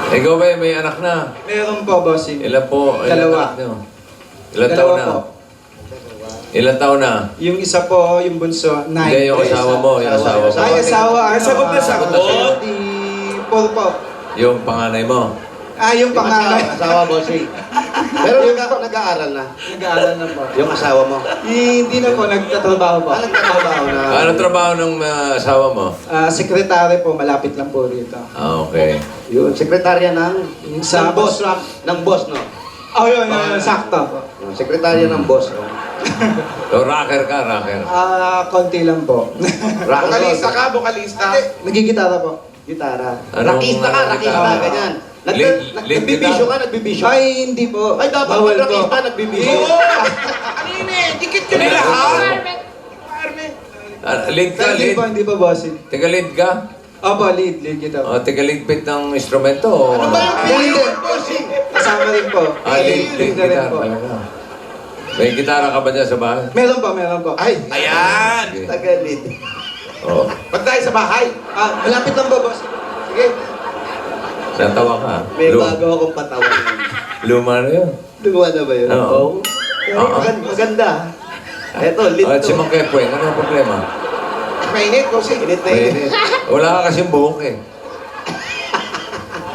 Ikaw ba may anak na? Meron po, bossing. Ilan po? Ilan Dalawa. anak niyo? Ilan taon na? po. Ilan taon na? Yung isa po, yung bunso, 9. Hindi, yung asawa mo. Yung asawa mo. Ay, asawa. Sagot na sagot. 34 po. Yung panganay mo. Yung pangalan. Asawa, bossing. Pero nag-aaral na. Nag-aaral na po. Yung asawa mo. Hindi na po, nagtatrabaho po. Nagtatrabaho na. Anong trabaho ng asawa mo? Sekretary po, malapit lang po rito. Okay. Yun, sekretarya ng Sa boss. boss. Ng boss, no? Yun, sakto po. Yung sekretarya ng boss. No? So, rocker ka, rocker. Konti lang po. Vokalista ka, vokalista. Nagigitara po. Gitara. Anong- Rakista ka, anong rakista, gitara? ganyan. Lead Nagbibisyo guitar? ka, nagbibisyo. Ay, hindi po. Ay, dapat Bawal po. mag-rakista, nagbibisyo. Ano yun eh? Dikit ka nila ha? Lead ka, Hindi lead. po, hindi po, bossing. Tiga lead ka? Opo, lead kita. O, tiga ligpit ng instrumento? O, Ano ba yung Hindi. pinili bossing? Kasama rin po. lead Lead na rin guitar po. talaga. May gitara ka ba dyan sa bahay? Meron po, meron po. Ay, ayan. Sige. Tagalid. Oo. Ba't tayo sa bahay? Malapit lang po, boss. Sige. Natawa ka. May bago akong patawan. Luma na yun. Luwa na ba yun? Oo. Pero maganda. Eto, lit At si to. Mang Kepweng, ano ang problema? Mainit, bossing. Init na init. Wala ka kasing buhok eh.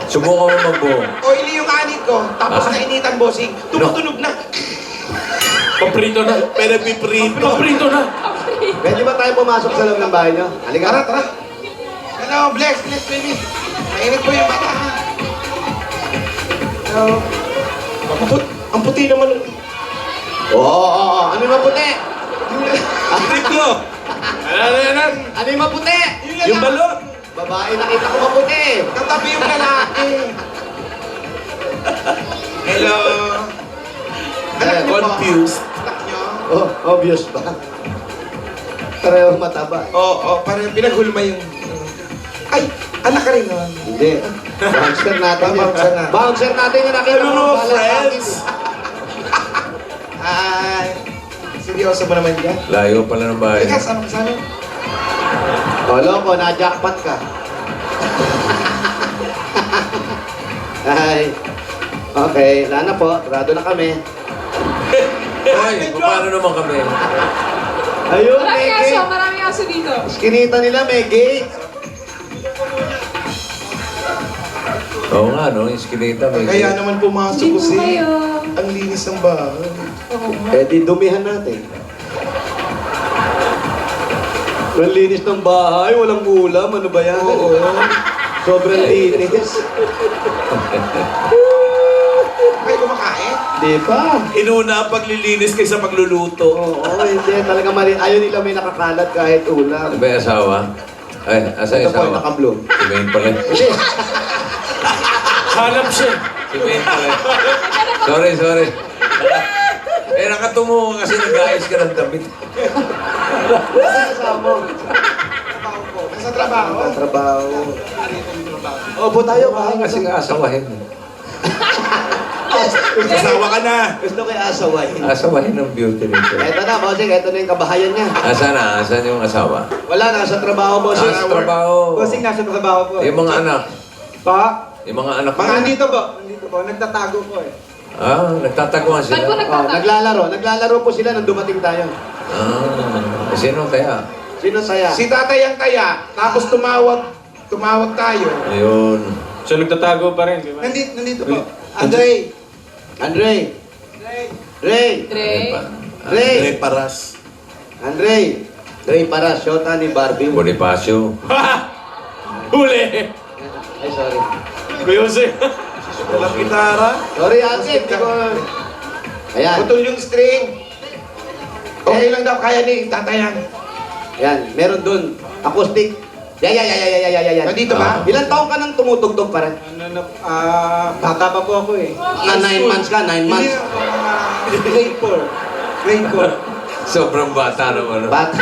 Subukan mo magbuhok. Oily yung anit ko, tapos nainitan, bossing. Tumutunog na. Paprito na. Pero piprito. Paprito na. Pwede ba tayo pumasok sa loob ng bahay nyo? Halika. Tara, tara. Hello, bless, baby. Mainit po yung bata. Hello. Ang puti naman. Oo. Ano yung maputi? Paprito. Ano? Ano yung maputi? Yung balon. Babae, nakita ko maputi. Katabi yung lalaki. Hello. Anak niyo po? Confused. Anak niyo? Oh, obvious ba? Pareho mataba. Oo, parang pinaghulma yung... Ay, anak ka rin nun. Hindi. Bouncer natin yun. Bouncer na. Bouncer natin yung nakita Hello, mo. Bahala sa friends. akin. Ay, seryoso mo naman yan. Layo pala ng bahay. Teka, saan ka? O, loko, na-jackpot ka. Ay. Okay, wala na po. Trado na kami. Ay, paano naman kami? Ayun, Maraming may aso, gate. maraming aso dito. Skinita nila, may gate. Oo nga, no? Yung skinita. May Kaya naman pumasok Hindi ko po kayo. Ang linis ng bahay. Eh, di dumihan natin. Ang linis ng bahay, walang ulam. Ano ba yan? Oo. Sobrang linis. Ay, kumakain? Di ba? Inuna ang paglilinis kaysa pagluluto. Oo, hindi. Talaga mali. Ayaw nila may nakakalat kahit Ano ulam. ba yung asawa? Ay, asa yung Ito po yung asawa? naka-bloom. Si Maine pala. Kasi, Hanap siya. Si Maine pala. Sorry. Eh, nakatungo ka kasi nag-ayos ka ng damit. kasama mo. Nasa trabaho. Ang trabaho. Opo tayo, Ay, bahay kasi nga asawahin. Kasawa ka na. Gusto kay asaway. Asawahin ng beauty nito. Eto na, bossing. Eto na yung kabahayan niya. Asan na? Asan yung asawa? Wala, nasa trabaho, bossing. Nasa trabaho. Bossing, nasa trabaho po. Yung mga anak. Pa? Yung mga anak Mga mo. andito po. Andito po. Nagtatago po eh. Nagtataguan Ba't po sila. Oh, naglalaro. Naglalaro po sila nang dumating tayo. Sino kaya? Sino saya? Si tatay ang taya, tapos tumawag tayo. Ayun. So nagtatago pa rin, di ba? Nandito po. Andre. Andre. Ray. Dre. Ray. Paras. Andre. Ray para, shota ni Barbie. Bonifacio. Huli! Ay, sorry. Kuya Jose. Walang gitara. Sorry, ate. Hindi ko... Ayan. Putol yung string. Okay lang daw, kaya ni tatayan. Ayan. Meron dun. Acoustic. Yan. Nandito ba? Ilan taong ka nang tumutugtog pa rin? Bata pa po ako eh. 9 months ka, 9 months. Hindi, grade 4. Grade 4. Sobrang bata naman. Bata.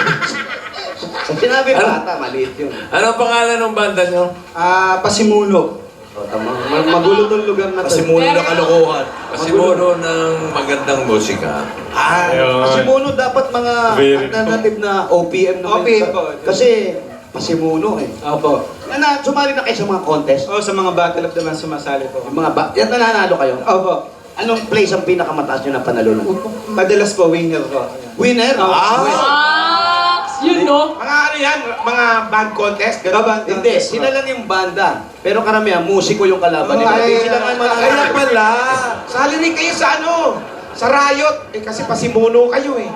Pag sinabi bata, maliit yun. Ano ang pangalan ng banda nyo? Pasimuno. O, tama. Magulo tong lugar na to. Pasimuno ng kalokohan. Pasimuno ng magandang musika. Ayun. Pasimuno dapat mga Very alternative na OPM naman. OPM po. Kasi pasimuno eh. Opo. Sumali na kayo sa mga contest? Oh, sa mga Battle of the Bands sumasali po. Yung mga yan nananalo kayo? Opo. Anong place ang pinakamataas nyo na panalunan? Madalas po, winner po. Winner? Yun, no? Mga ano yan? Mga band contest? Ganun. Band Hindi, contest po. sila lang yung banda. Pero karamihan, musiko yung kalaban Oh, nila. ay, Hindi sila nga mananalo. Kaya pala. Sali rin kayo sa ano? Sa Riot. Eh kasi pasimuno kayo eh.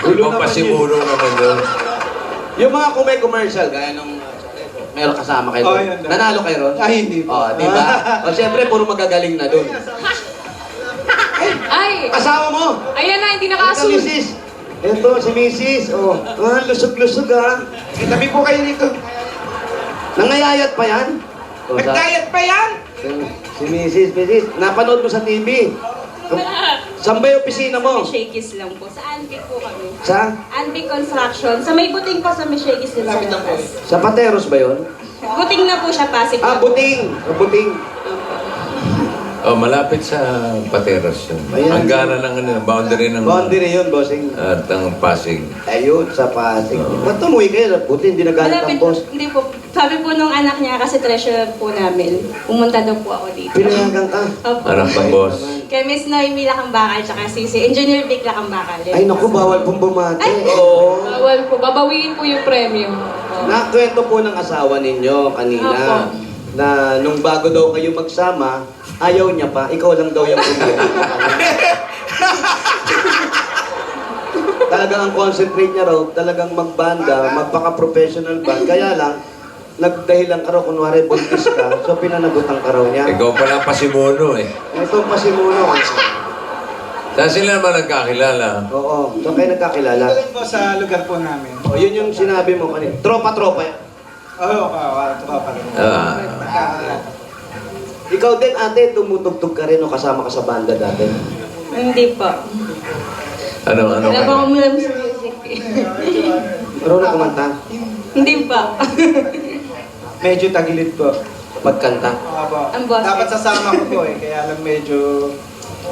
Gulo Ibang naman pasimuno naman yun. Yung mga commercial, gaya nung meron kasama kayo Oh, doon. yun. Nanalo kayo ron? Ay, hindi po. Oh, di ba? O, siyempre, puro magagaling na doon. Ay! Asawa mo! Ayan na, hindi Ito, nakasunod. misis. Ito, si misis. Oh, lusog-lusog ha. Eh, tabi po kayo dito. Nangayayat pa yan? O, Nag-diet pa yan? Si misis. Napanood mo sa TV. Saan ba yung opisina mo? Shakey's lang po. Sa Anbic po kami. Sa? Anbic Construction. Sa may buting po sa may Shakey's din sa labas. Sa Pateros ba yun? Buting na po siya, Pasig. Ah, Buting. Sa Buting. Oh, malapit sa Pateros yun. Ayan. Hangganan ng ano, boundary ng... Boundary yun, bossing. At ang Pasig. Ayun, sa Pasig. Ba't tumuwi kayo? Buti, hindi nagalit ang Malapit, boss. hindi po. Sabi po nung anak niya, kasi treasurer po namin, pumunta daw po ako dito. Pinayagan ka. Opo. Anak ng boss. Kay Miss Noemi Lakambakal, tsaka si Engineer Vic Lakambakal. Ay, naku, bawal pong bumati. Ay! Oo. Bawal po, babawiin po yung premyo. Nakwento po ng asawa ninyo kanina Opo. na nung bago daw kayo magsama, ayaw niya pa, ikaw lang daw yung pumili. Talagang ang concentrate niya raw, talagang magbanda, magpaka-professional band. Kaya lang, nagdahilan ka raw, kunwari buntis ka, so pinanagutan ka raw niya. Ikaw pala pasimuno eh. Ito pa si Muno. Saan sila naman nagkakilala? Oo, so kayo nagkakilala. Ito rin po sa lugar po namin. O, yun yung sinabi mo kanina. Tropa-tropa. Oo, tropa rin. Ah, Ikaw din, ate, tumutugtog ka rin o kasama ka sa banda dati. Hindi po. ano Wala po ka? akong alam sa music. Marunong kumanta? Hindi po. Medyo tagilid po. Magkanta. Opo. Ang boss. Dapat sasama ko po eh, kaya lang medyo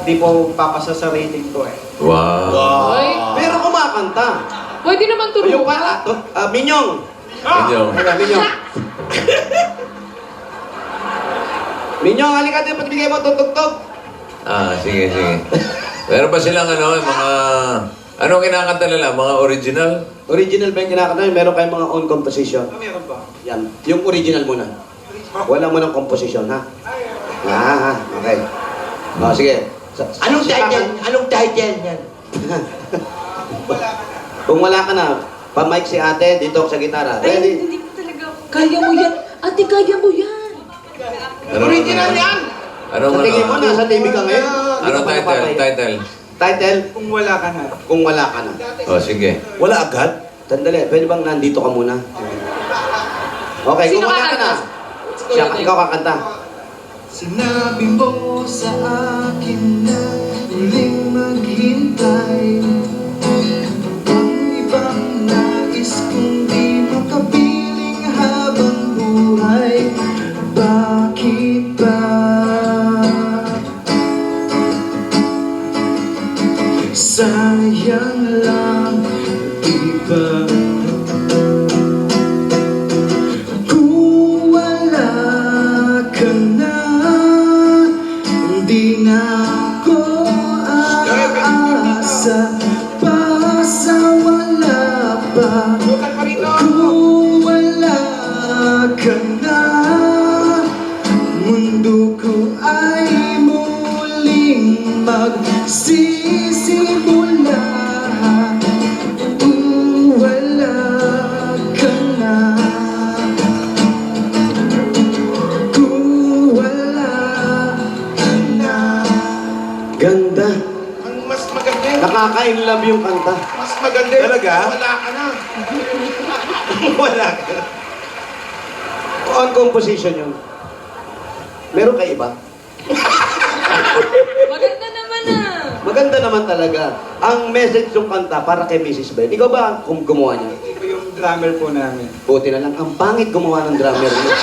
di po papasa sa rating ko eh. Wow. Ay, Pero kumakanta. pwede naman O yung turuan. Minyong. Inyong. Minyong. Minyong, halika din, ba't bigay mo tutugtog? Ah, sige, sige. Meron pa silang ano, yung mga... Anong kinakanta nila? Mga original? Original ba yung kinakanta? Meron kayong mga own composition? Meron po. Yan. Yung original muna. Wala mo ng composition, ha? Okay. O, sige. Anong title? Anong title yan? Kung wala ka na, pa-mic si ate, dito ako sa gitara. Ay, Ready? hindi po talaga ako. Kaya mo yan. Ate, kaya mo yan. Original yan! Anong Sa tingin mo, ano? nasa TV ka ngayon? Anong title? Title? Title? Kung wala ka na. Kung wala ka na. Oh, sige. Wala agad? Sandali, pwede bang nandito ka muna? Okay, Sino kung wala ka na. kakanta? Siya, ikaw kakanta. Sinabi mo sa akin na huling maghintay. Ang ibang nais kong di makapiling habang buhay. Bakit ba? Sayang lang, di ba? Kung wala ka na, hindi na ako aasa pa sa wala pa. Bukan pa rito! Kung wala ka na, mundo ko ay muling magsisimula. Kung wala ka na, kung wala ka na. Ganda. Ang mas maganda yun. Nakaka-inlove yung kanta. Mas maganda yun. Talaga? Wala ka na. Wala ka. On composition yun. Meron kayo iba? Maganda naman ah. Maganda naman talaga. Ang message ng kanta para kay Mrs. Ben. Ikaw ba gumawa niya? Ito yung drummer po namin. Buti na lang. Ang pangit gumawa ng drummer niya.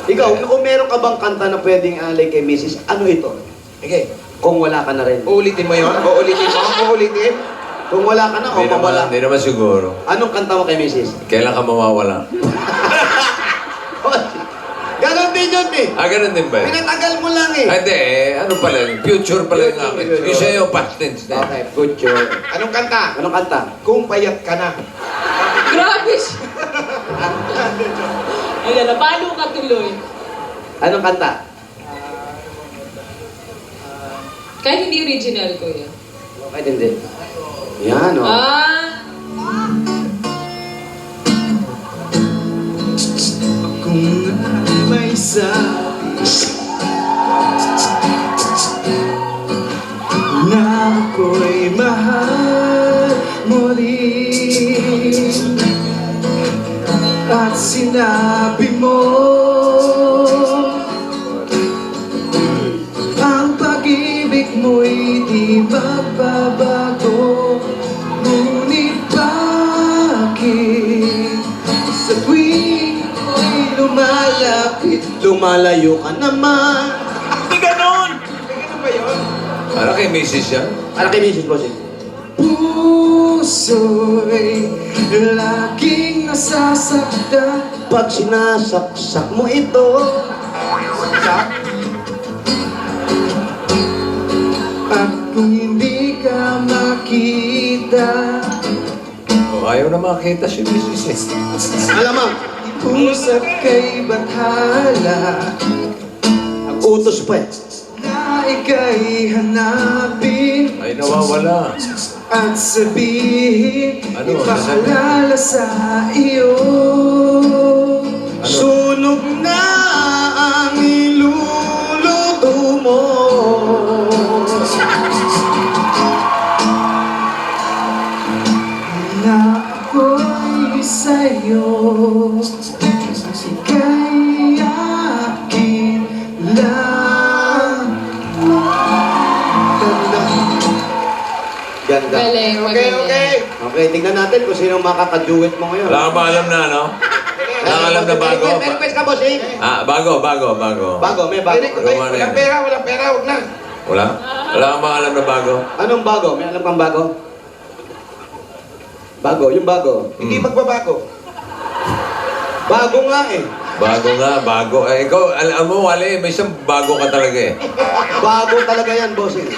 Ikaw, kung meron ka bang kanta na pwedeng alay kay Mrs., ano ito? Okay. Kung wala ka na rin. Uulitin mo yun? Uulitin mo? Uulitin? Kung wala ka na, o mawala. Hindi naman siguro. Anong kanta mo kay Mrs.? Kailan ka mawawala? Ganon din yun eh. Ganun din ba? Pinatagal mo lang eh. Hindi, ano pala yun? Future pala yung akin. Future. Yung sa'yo, past tense na. Okay, good job. Anong kanta? Anong kanta? Kung payat ka na. Grabe siya. Ayan, napalo ka tuloy. Anong kanta? Kahit hindi original ko yan. Okay, hindi. Yan, o. Kung may sabi na ako'y mahal mo rin at sinabi mo ang pag-ibig mo'y di magbabago, ngunit bakit sa tuwing ako'y lumalapit, lumalayo ka naman? Hindi ganon! Hindi ganon ba yun? Para kay Mrs. yan? Ano kay Mrs. Bossing? Puso'y laging nasasaktan. Pag sinasaksak mo ito, At kung hindi ka makita, Ayaw na makita si Mrs. eh. alam mo, usap kay Bathala nag-utos pa eh. na ika'y hanapin Ay, nawawala. at sabihin, Ano? ipaalala sa iyo. Sunog na ang iluluto mo. Na ako'y sa'yo, ika'y akin lang. Ganda. Galing, magaling. Okay, tingnan natin kung sino makaka-duet mo ngayon. Wala ka ba alam na, no? Wala ka alam na bago? May request ka, Bossing? Bago. Bago, may bago. Walang pera, wag na. Wala? Wala ka ba alam na bago? Anong bago? May alam kang bago? Bago, yung bago. Hindi magbabago. Bago nga eh. Bago. Ikaw, alam mo, Wally, may isang bago ka talaga eh. Bago talaga yan, Bossing.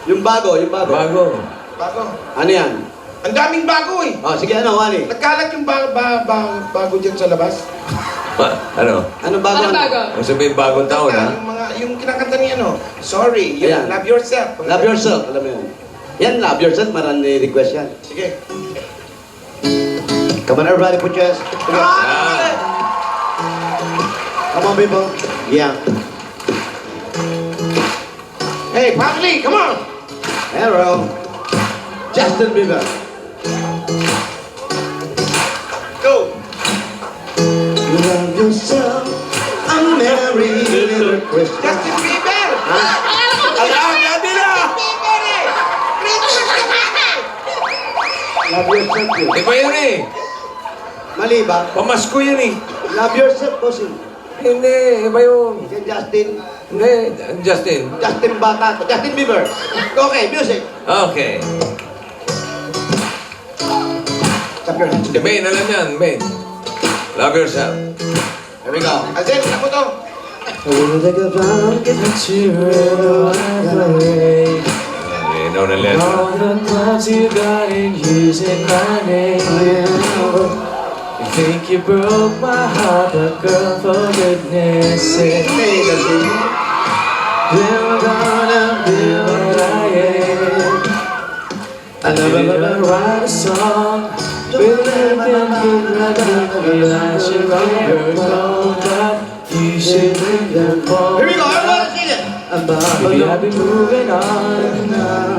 Yung bago. Bago. Bago. Ano yan? Ang daming bago eh. Oh, sige, ano, Wally? Nagkalat yung bago dyan sa labas. Ano? Anong bago? Ano bago? Ang sabihin bagong taon, ha? Yung kinakanta niya, sorry, Ayan. love yourself. Love yourself, alam mo yan. Yan, love yourself, marami request yan. Sige. Come on, everybody, put your hands together. Ah. Come on, people. Yeah. Hey, family, come on! Hello. Justin Bieber. Go! Love yourself, a merry little Christmas. Justin Bieber! Alam na nila! Bieber eh! Love yourself, yun. Iba yun eh. Mali ba? Pamasko yun eh. Love yourself, bossing. Hindi, iba yun. Si Justin. Hindi, Justin. Justin Bata. Justin Bieber. Okay, music. Okay. Clap your hands. Si Maine, alam yan, Maine. Love yourself. Here we go. Alden, alam mo to? Linaw na letra. All the clubs you got in using my name. You think you broke my heart, but girl, for goodness sake, we're gonna build what I am. I never write a song with anything but I should write your clothes, but you should bring them home. Here we go. Everybody sing it. Maybe I've been moving on now,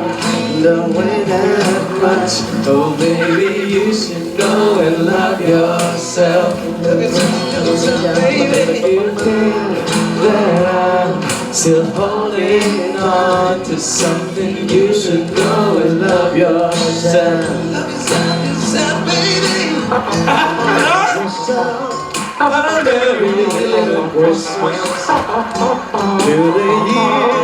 don't wait that much. Oh baby, you should go and love yourself. Baby, you think that I'm still holding on to something? You should go and love yourself. Love yourself, baby. A merry little Christmas to the year